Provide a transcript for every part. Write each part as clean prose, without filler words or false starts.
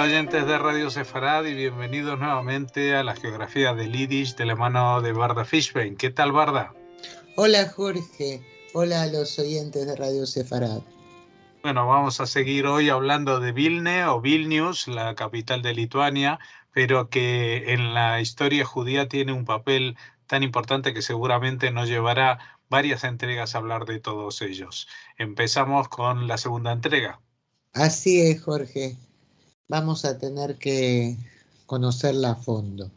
Hola oyentes de Radio Sefarad y bienvenidos nuevamente a la geografía del Yiddish de la mano de Barda Fishbein. ¿Qué tal, Barda? Hola Jorge, hola a los oyentes de Radio Sefarad. Bueno, vamos a seguir hoy hablando de Vilna o Vilnius, la capital de Lituania, pero que en la historia judía tiene un papel tan importante que seguramente nos llevará varias entregas a hablar de todos ellos. Empezamos con la segunda entrega. Así es, Jorge, vamos a tener que conocerla a fondo.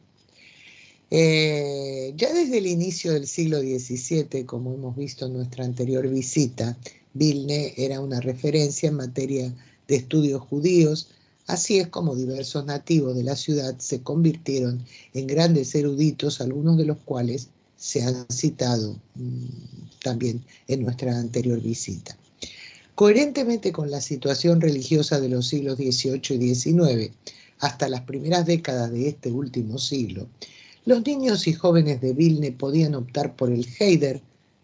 Ya desde el inicio del siglo XVII, como hemos visto en nuestra anterior visita, Vilna era una referencia en materia de estudios judíos, así es como diversos nativos de la ciudad se convirtieron en grandes eruditos, algunos de los cuales se han citado también en nuestra anterior visita. Coherentemente con la situación religiosa de los siglos XVIII y XIX, hasta las primeras décadas de este último siglo, los niños y jóvenes de Vilna podían optar por el Heider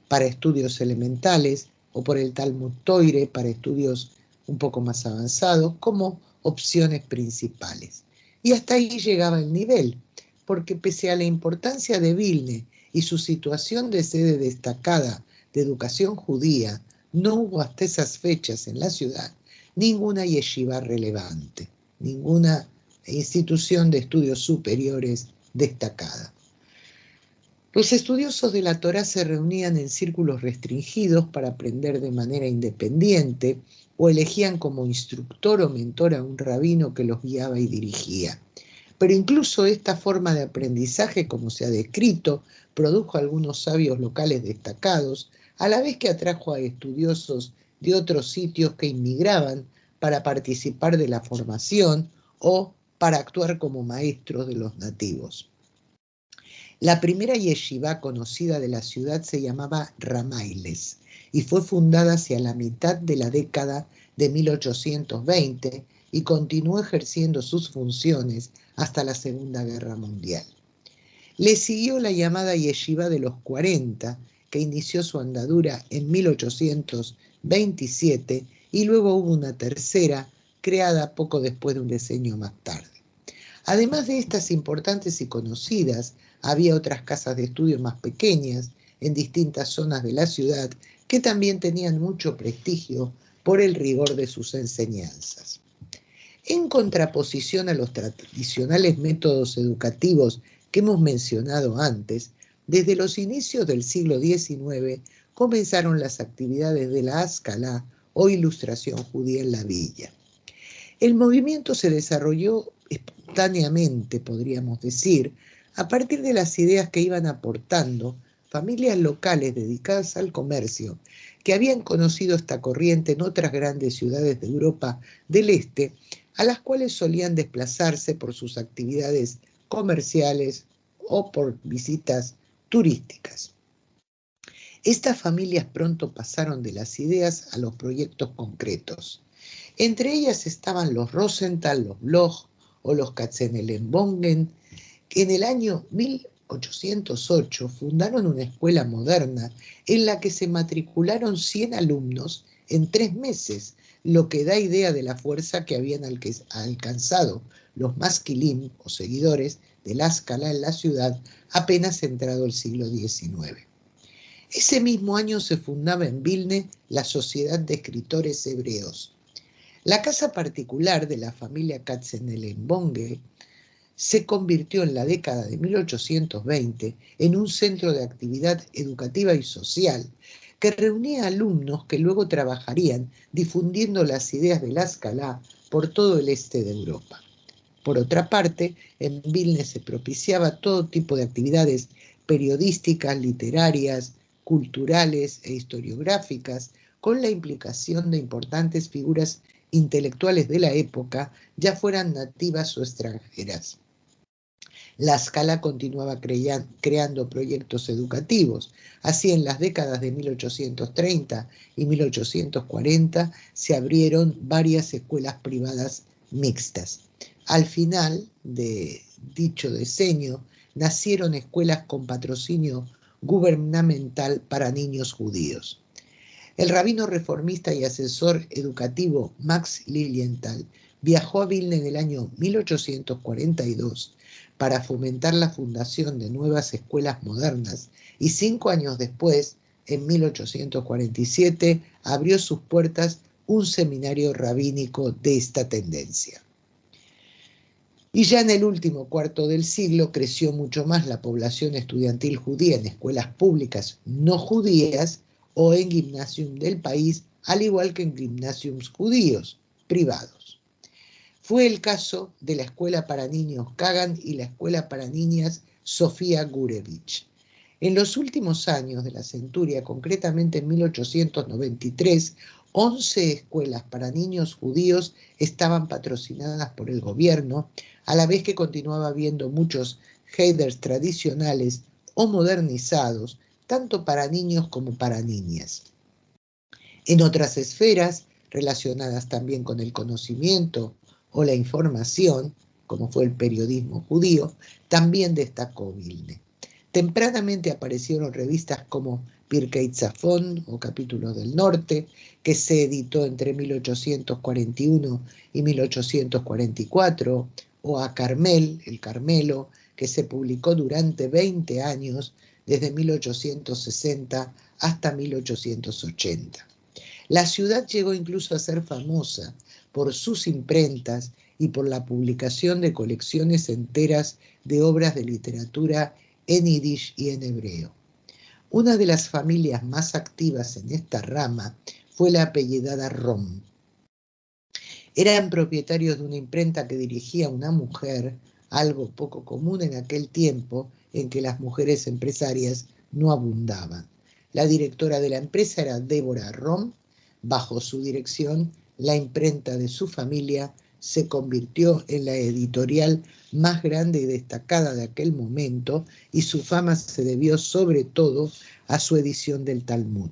para estudios elementales o por el Talmud Toire para estudios un poco más avanzados como opciones principales. Y hasta ahí llegaba el nivel, porque pese a la importancia de Vilna y su situación de sede destacada de educación judía, no hubo hasta esas fechas en la ciudad ninguna yeshiva relevante, ninguna institución de estudios superiores destacada. Los estudiosos de la Torá se reunían en círculos restringidos para aprender de manera independiente o elegían como instructor o mentor a un rabino que los guiaba y dirigía. Pero incluso esta forma de aprendizaje, como se ha descrito, produjo algunos sabios locales destacados, a la vez que atrajo a estudiosos de otros sitios que inmigraban para participar de la formación o para actuar como maestros de los nativos. La primera yeshiva conocida de la ciudad se llamaba Ramailes y fue fundada hacia la mitad de la década de 1820 y continuó ejerciendo sus funciones hasta la Segunda Guerra Mundial. Le siguió la llamada Yeshiva de los 40, que inició su andadura en 1827 y luego hubo una tercera, creada poco después de un decenio más tarde. Además de estas importantes y conocidas, había otras casas de estudio más pequeñas en distintas zonas de la ciudad que también tenían mucho prestigio por el rigor de sus enseñanzas. En contraposición a los tradicionales métodos educativos que hemos mencionado antes, desde los inicios del siglo XIX comenzaron las actividades de la Haskalah o Ilustración Judía en la villa. El movimiento se desarrolló espontáneamente, podríamos decir, a partir de las ideas que iban aportando familias locales dedicadas al comercio que habían conocido esta corriente en otras grandes ciudades de Europa del Este, a las cuales solían desplazarse por sus actividades comerciales o por visitas turísticas. Estas familias pronto pasaron de las ideas a los proyectos concretos. Entre ellas estaban los Rosenthal, los Bloch o los Katzenelnbogen, que en el año 1808 fundaron una escuela moderna en la que se matricularon 100 alumnos en 3 meses, lo que da idea de la fuerza que habían alcanzado los maskilim o seguidores de la Haskalah en la ciudad apenas entrado el siglo XIX. Ese mismo año se fundaba en Vilna la Sociedad de Escritores Hebreos. La casa particular de la familia Katzenelnbogen se convirtió en la década de 1820 en un centro de actividad educativa y social que reunía alumnos que luego trabajarían difundiendo las ideas de la Haskalah por todo el este de Europa. Por otra parte, en Vilna se propiciaba todo tipo de actividades periodísticas, literarias, culturales e historiográficas, con la implicación de importantes figuras intelectuales de la época, ya fueran nativas o extranjeras. La Haskalah continuaba creando proyectos educativos. Así, en las décadas de 1830 y 1840 se abrieron varias escuelas privadas mixtas. Al final de dicho decenio, nacieron escuelas con patrocinio gubernamental para niños judíos. El rabino reformista y asesor educativo Max Lilienthal viajó a Vilna en el año 1842 para fomentar la fundación de nuevas escuelas modernas y 5 años después, en 1847, abrió sus puertas un seminario rabínico de esta tendencia. Y ya en el último cuarto del siglo creció mucho más la población estudiantil judía en escuelas públicas no judías o en gimnasium del país, al igual que en gimnasiums judíos privados. Fue el caso de la Escuela para Niños Kagan y la Escuela para Niñas Sofía Gurevich. En los últimos años de la centuria, concretamente en 1893, 11 escuelas para niños judíos estaban patrocinadas por el gobierno, a la vez que continuaba habiendo muchos heiders tradicionales o modernizados, tanto para niños como para niñas. En otras esferas, relacionadas también con el conocimiento o la información, como fue el periodismo judío, también destacó Vilne. Tempranamente aparecieron revistas como Pirkei Tzafon o Capítulos del Norte, que se editó entre 1841 y 1844, o a Carmel, el Carmelo, que se publicó durante 20 años, desde 1860 hasta 1880. La ciudad llegó incluso a ser famosa por sus imprentas y por la publicación de colecciones enteras de obras de literatura en yiddish y en hebreo. Una de las familias más activas en esta rama fue la apellidada Rom. Eran propietarios de una imprenta que dirigía una mujer, algo poco común en aquel tiempo en que las mujeres empresarias no abundaban. La directora de la empresa era Débora Rom. Bajo su dirección, la imprenta de su familia se convirtió en la editorial más grande y destacada de aquel momento, y su fama se debió sobre todo a su edición del Talmud.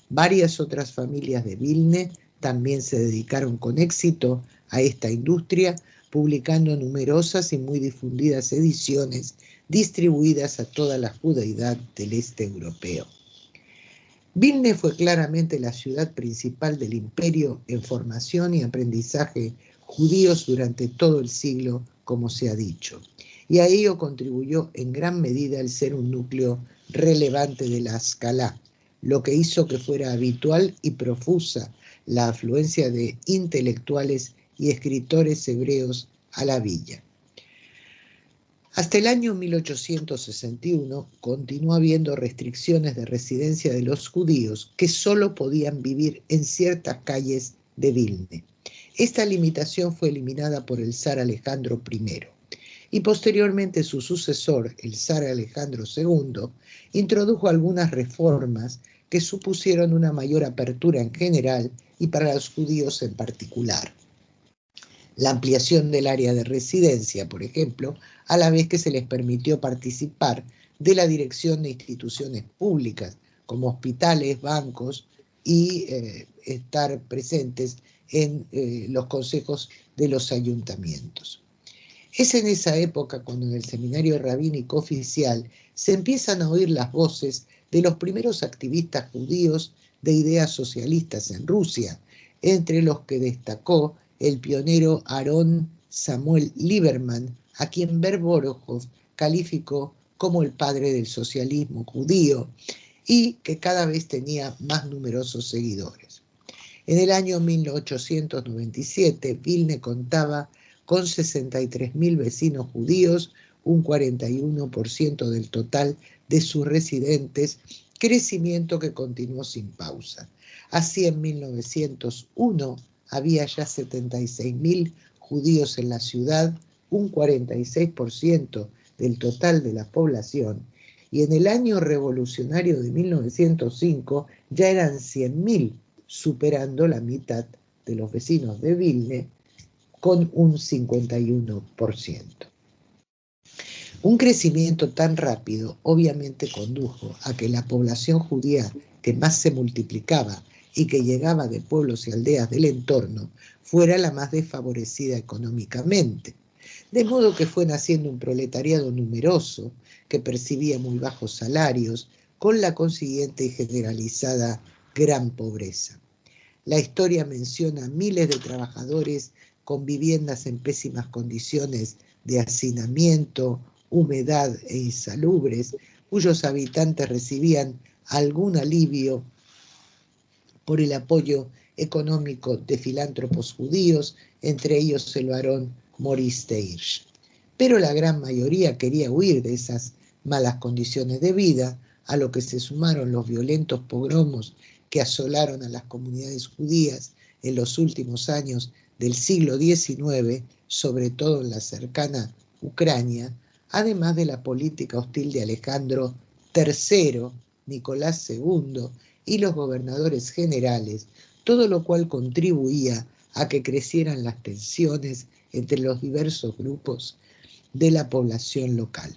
Varias otras familias de Vilne también se dedicaron con éxito a esta industria, publicando numerosas y muy difundidas ediciones distribuidas a toda la judeidad del este europeo. Vilne fue claramente la ciudad principal del imperio en formación y aprendizaje judíos durante todo el siglo, como se ha dicho, y a ello contribuyó en gran medida el ser un núcleo relevante de la Ascalá, lo que hizo que fuera habitual y profusa la afluencia de intelectuales y escritores hebreos a la villa. Hasta el año 1861 continuó habiendo restricciones de residencia de los judíos que solo podían vivir en ciertas calles de Vilne. Esta limitación fue eliminada por el zar Alejandro I y posteriormente su sucesor, el zar Alejandro II, introdujo algunas reformas que supusieron una mayor apertura en general y para los judíos en particular. La ampliación del área de residencia, por ejemplo, a la vez que se les permitió participar de la dirección de instituciones públicas, como hospitales, bancos, y estar presentes en los consejos de los ayuntamientos. Es en esa época cuando en el seminario rabínico oficial se empiezan a oír las voces de los primeros activistas judíos de ideas socialistas en Rusia, entre los que destacó el pionero Aaron Samuel Lieberman, a quien Berborojov calificó como el padre del socialismo judío y que cada vez tenía más numerosos seguidores. En el año 1897, Vilne contaba con 63.000 vecinos judíos, un 41% del total de sus residentes, crecimiento que continuó sin pausa. Así, en 1901 había ya 76.000 judíos en la ciudad, un 46% del total de la población, y en el año revolucionario de 1905 ya eran 100.000, superando la mitad de los vecinos de Vilne, con un 51%. Un crecimiento tan rápido obviamente condujo a que la población judía que más se multiplicaba y que llegaba de pueblos y aldeas del entorno fuera la más desfavorecida económicamente, de modo que fue naciendo un proletariado numeroso que percibía muy bajos salarios, con la consiguiente y generalizada gran pobreza. La historia menciona miles de trabajadores con viviendas en pésimas condiciones de hacinamiento, humedad e insalubres, cuyos habitantes recibían algún alivio por el apoyo económico de filántropos judíos, entre ellos el barón Maurice de Hirsch. Pero la gran mayoría quería huir de esas malas condiciones de vida, a lo que se sumaron los violentos pogromos que asolaron a las comunidades judías en los últimos años del siglo XIX, sobre todo en la cercana Ucrania, además de la política hostil de Alejandro III, Nicolás II y los gobernadores generales, todo lo cual contribuía a que crecieran las tensiones entre los diversos grupos de la población local.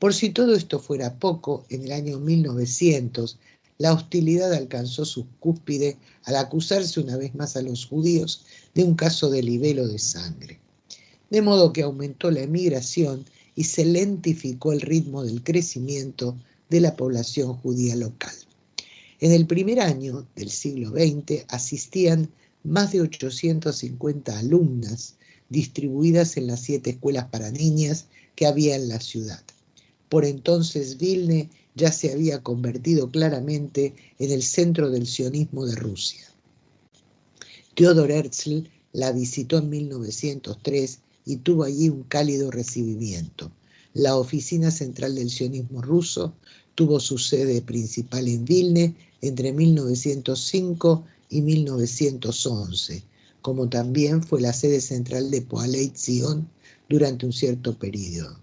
Por si todo esto fuera poco, en el año 1900 la hostilidad alcanzó su cúspide al acusarse una vez más a los judíos de un caso de libelo de sangre. De modo que aumentó la emigración y se lentificó el ritmo del crecimiento de la población judía local. En el primer año del siglo XX asistían más de 850 alumnas distribuidas en las 7 escuelas para niñas que había en la ciudad. Por entonces Vilna ya se había convertido claramente en el centro del sionismo de Rusia. Theodor Herzl la visitó en 1903 y tuvo allí un cálido recibimiento. La oficina central del sionismo ruso tuvo su sede principal en Vilna entre 1905 y 1911, como también fue la sede central de Poalei Zion durante un cierto periodo.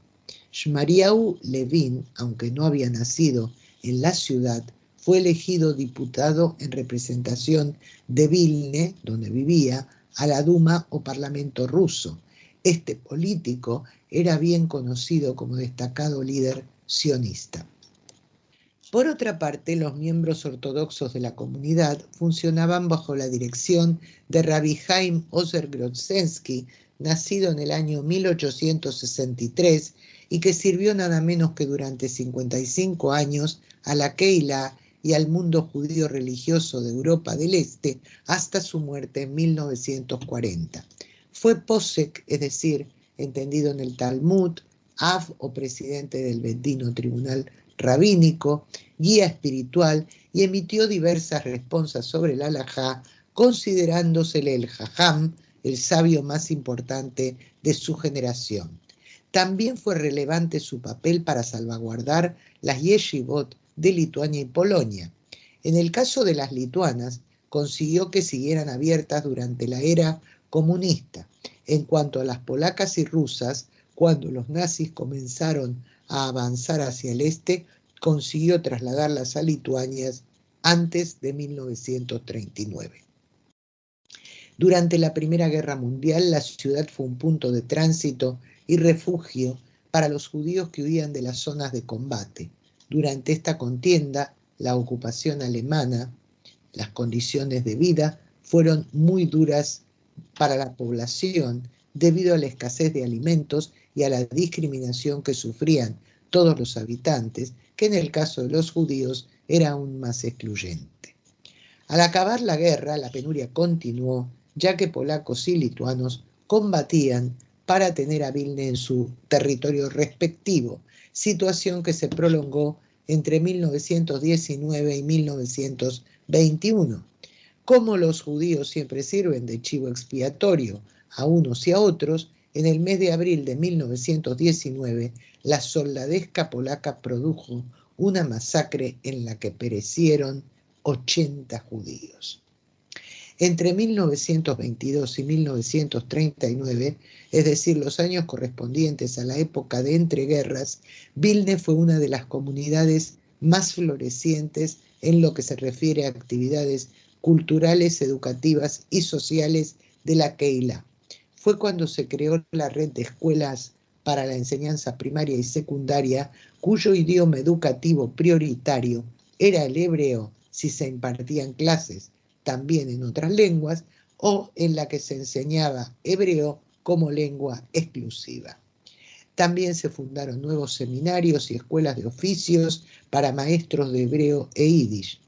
Shmariau Levin, aunque no había nacido en la ciudad, fue elegido diputado en representación de Vilna, donde vivía, a la Duma o Parlamento ruso. Este político era bien conocido como destacado líder sionista. Por otra parte, los miembros ortodoxos de la comunidad funcionaban bajo la dirección de Rabbi Haim Ozer Grodzensky, nacido en el año 1863 y que sirvió nada menos que durante 55 años a la Keilah y al mundo judío religioso de Europa del Este hasta su muerte en 1940. Fue posek, es decir, entendido en el Talmud, Av o presidente del bendito tribunal rabínico, guía espiritual y emitió diversas responsas sobre el halajá, considerándosele el jajam, el sabio más importante de su generación. También fue relevante su papel para salvaguardar las yeshivot de Lituania y Polonia. En el caso de las lituanas, consiguió que siguieran abiertas durante la era comunista. En cuanto a las polacas y rusas, cuando los nazis comenzaron a avanzar hacia el este, consiguió trasladarlas a Lituania antes de 1939. Durante la Primera Guerra Mundial, la ciudad fue un punto de tránsito y refugio para los judíos que huían de las zonas de combate. Durante esta contienda, la ocupación alemana, las condiciones de vida fueron muy duras para la población debido a la escasez de alimentos y a la discriminación que sufrían todos los habitantes, que en el caso de los judíos era aún más excluyente. Al acabar la guerra, la penuria continuó, ya que polacos y lituanos combatían para tener a Vilna en su territorio respectivo, situación que se prolongó entre 1919 y 1921. Como los judíos siempre sirven de chivo expiatorio a unos y a otros, en el mes de abril de 1919, la soldadesca polaca produjo una masacre en la que perecieron 80 judíos. Entre 1922 y 1939, es decir, los años correspondientes a la época de entreguerras, Vilna fue una de las comunidades más florecientes en lo que se refiere a actividades culturales, educativas y sociales de la Keilah. Fue cuando se creó la red de escuelas para la enseñanza primaria y secundaria, cuyo idioma educativo prioritario era el hebreo si se impartían clases también en otras lenguas, o en la que se enseñaba hebreo como lengua exclusiva. También se fundaron nuevos seminarios y escuelas de oficios para maestros de hebreo e yiddish.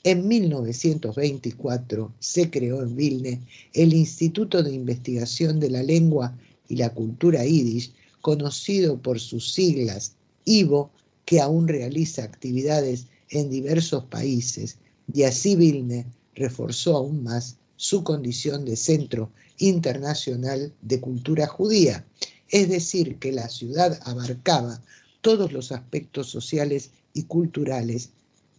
En 1924 se creó en Vilna el Instituto de Investigación de la Lengua y la Cultura Yiddish, conocido por sus siglas IVO, que aún realiza actividades en diversos países, y así Vilna reforzó aún más su condición de centro internacional de cultura judía, es decir, que la ciudad abarcaba todos los aspectos sociales y culturales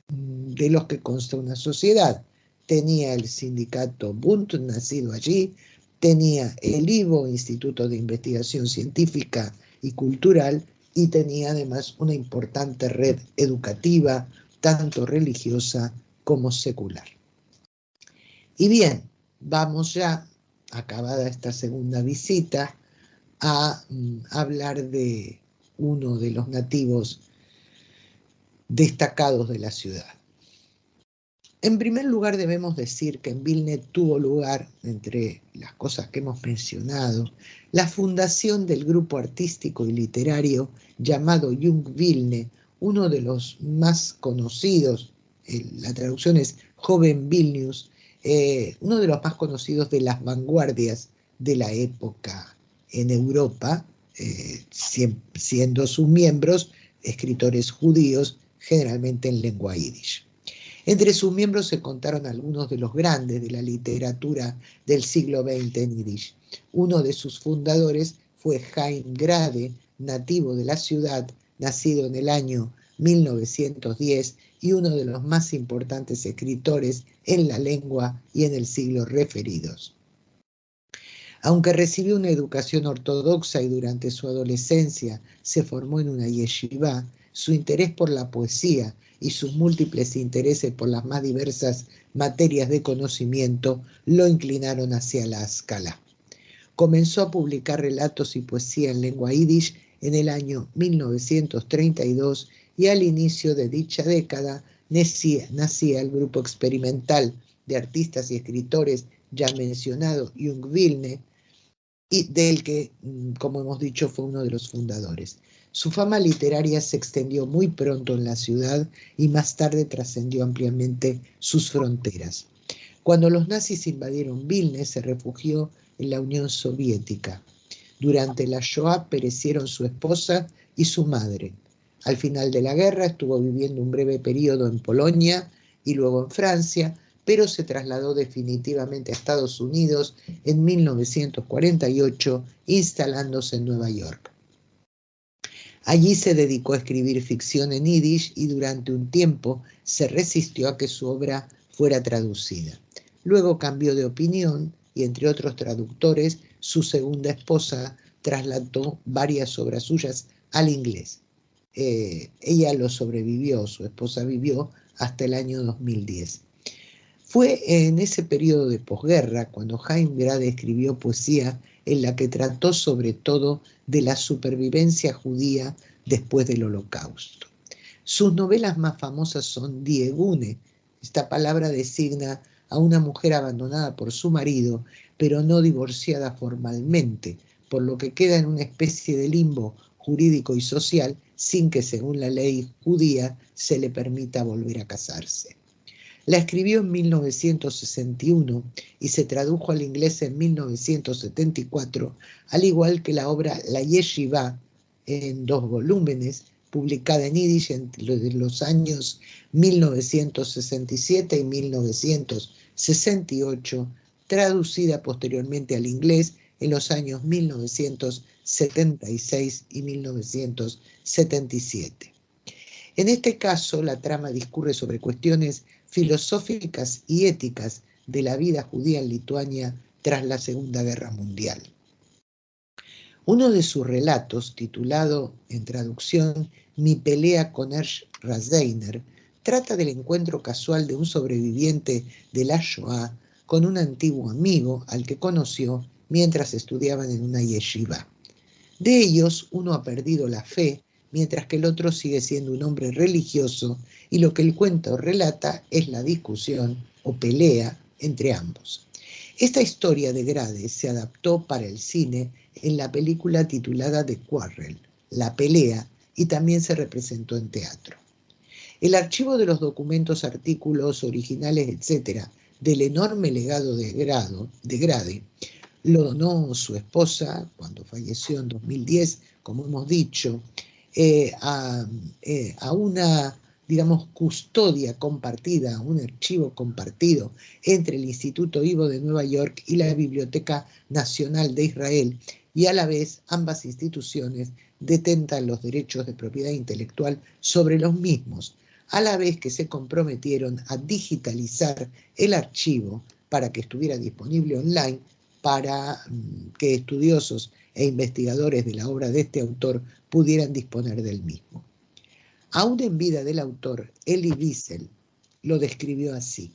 de los que consta una sociedad. Tenía el sindicato Bund, nacido allí, tenía el IVO, Instituto de Investigación Científica y Cultural, y tenía además una importante red educativa, tanto religiosa como secular. Y bien, vamos ya, acabada esta segunda visita, a hablar de uno de los nativos destacados de la ciudad. En primer lugar, debemos decir que en Vilna tuvo lugar, entre las cosas que hemos mencionado, la fundación del grupo artístico y literario llamado Jung Vilna, uno de los más conocidos, la traducción es Joven Vilnius, uno de los más conocidos de las vanguardias de la época en Europa, siendo sus miembros escritores judíos, generalmente en lengua yiddish. Entre sus miembros se contaron algunos de los grandes de la literatura del siglo XX en yiddish. Uno de sus fundadores fue Chaim Grade, nativo de la ciudad, nacido en el año 1910 y uno de los más importantes escritores en la lengua y en el siglo referidos. Aunque recibió una educación ortodoxa y durante su adolescencia se formó en una yeshiva, su interés por la poesía y sus múltiples intereses por las más diversas materias de conocimiento lo inclinaron hacia la Haskalah. Comenzó a publicar relatos y poesía en lengua yiddish en el año 1932 y al inicio de dicha década nacía el grupo experimental de artistas y escritores ya mencionado Jung Vilna, y del que, como hemos dicho, fue uno de los fundadores. Su fama literaria se extendió muy pronto en la ciudad y más tarde trascendió ampliamente sus fronteras. Cuando los nazis invadieron Vilna, se refugió en la Unión Soviética. Durante la Shoah perecieron su esposa y su madre. Al final de la guerra estuvo viviendo un breve periodo en Polonia y luego en Francia, pero se trasladó definitivamente a Estados Unidos en 1948, instalándose en Nueva York. Allí se dedicó a escribir ficción en yiddish y durante un tiempo se resistió a que su obra fuera traducida. Luego cambió de opinión y, entre otros traductores, su segunda esposa trasladó varias obras suyas al inglés. Ella lo sobrevivió, su esposa vivió hasta el año 2010. Fue en ese periodo de posguerra cuando Chaim Grade escribió poesía en la que trató sobre todo de la supervivencia judía después del Holocausto. Sus novelas más famosas son Die Egune. Esta palabra designa a una mujer abandonada por su marido, pero no divorciada formalmente, por lo que queda en una especie de limbo jurídico y social sin que, según la ley judía, se le permita volver a casarse. La escribió en 1961 y se tradujo al inglés en 1974, al igual que la obra La Yeshiva, en 2 volúmenes, publicada en yiddish entre los años 1967 y 1968, traducida posteriormente al inglés en los años 1976 y 1977. En este caso, la trama discurre sobre cuestiones filosóficas y éticas de la vida judía en Lituania tras la Segunda Guerra Mundial. Uno de sus relatos, titulado en traducción Mi pelea con Ernst Rasdeiner, trata del encuentro casual de un sobreviviente de la Shoah con un antiguo amigo al que conoció mientras estudiaban en una yeshiva. De ellos, uno ha perdido la fe, mientras que el otro sigue siendo un hombre religioso, y lo que el cuento relata es la discusión o pelea entre ambos. Esta historia de Grade se adaptó para el cine en la película titulada The Quarrel, La pelea, y también se representó en teatro. El archivo de los documentos, artículos, originales, etc., del enorme legado de Grade, lo donó su esposa cuando falleció en 2010, como hemos dicho, a una, digamos, custodia compartida, un archivo compartido entre el Instituto Ivo de Nueva York y la Biblioteca Nacional de Israel, y a la vez ambas instituciones detentan los derechos de propiedad intelectual sobre los mismos, a la vez que se comprometieron a digitalizar el archivo para que estuviera disponible online para que estudiosos e investigadores de la obra de este autor pudieran disponer del mismo. Aún en vida del autor, Elie Wiesel lo describió así: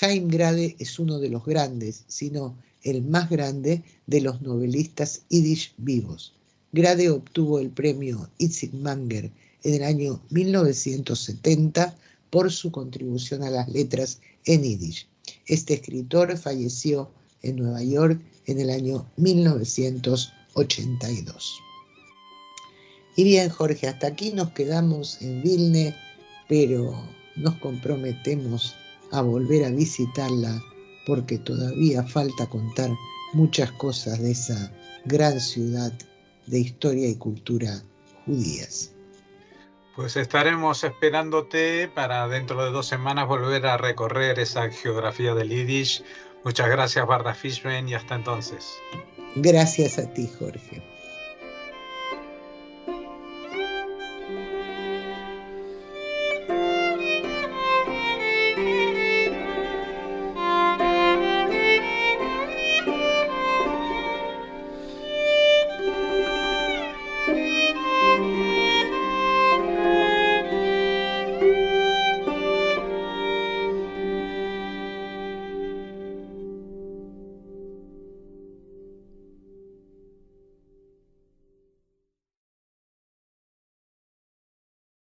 Haim Grade es uno de los grandes, sino el más grande de los novelistas yiddish vivos. Grade obtuvo el premio Itzik Manger en el año 1970 por su contribución a las letras en yiddish. Este escritor falleció en Nueva York en el año 1982. Y bien, Jorge, hasta aquí nos quedamos en Vilna, pero nos comprometemos a volver a visitarla porque todavía falta contar muchas cosas de esa gran ciudad de historia y cultura judías. Pues estaremos esperándote para dentro de 2 semanas volver a recorrer esa geografía del Yiddish. Muchas gracias, Barda Fishman, y hasta entonces. Gracias a ti, Jorge.